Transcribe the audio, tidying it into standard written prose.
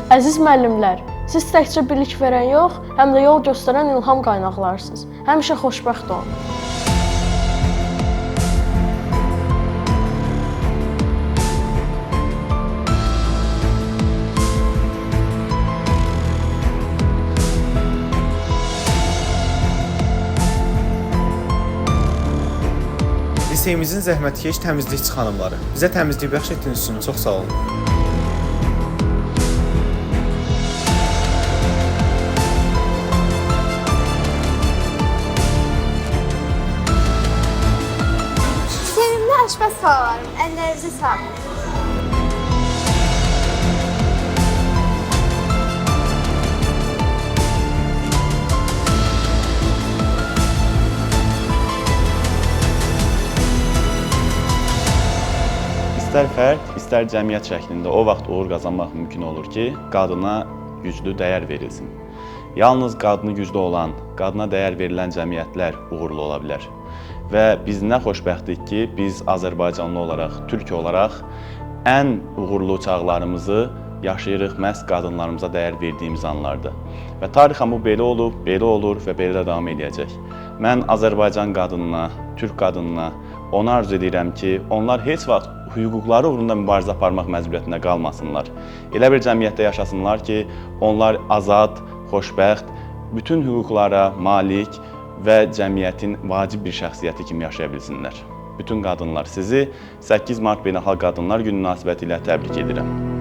Əziz müəllimlər, siz təkcə bilik verən yox, həm də yol göstərən ilham qaynaqlarsınız. Həmişə xoşbəxt olun. Liseyimizin zəhmətkeş təmizlikçi xanımları, bizə təmizlik bəxş etdiyiniz üçün çox sağ olun. Sevimli aşpaz xalalarım, əllərinizi sağlayın. İstər fərd, istər cəmiyyət şəklində o vaxt uğur qazanmaq mümkün olur ki, qadına güclü dəyər verilsin. Yalnız qadını güclü olan, qadına dəyər verilən cəmiyyətlər uğurlu ola bilər. Və biz nə xoşbəxtlik ki, biz Azərbaycanlı olaraq, türk olaraq ən uğurlu çağlarımızı yaşayırıq məhz qadınlarımıza dəyər verdiyimiz anlarda. Və tarixən bu belə olub, belə olur və belə də davam edəcək. Mən Azərbaycan qadınına, türk qadınına ona arzu edirəm ki, onlar heç vaxt hüquqları uğrunda mübarizə aparmaq məcburiyyətində qalmasınlar. Elə bir cəmiyyətdə yaşasınlar ki, onlar azad, xoşbəxt, bütün hüquqlara malik və cəmiyyətin vacib bir şəxsiyyəti kimi yaşaya bilsinlər. Bütün qadınlar sizi 8 Mart Beynəlxalq Qadınlar Günü münasibətilə təbrik edirəm.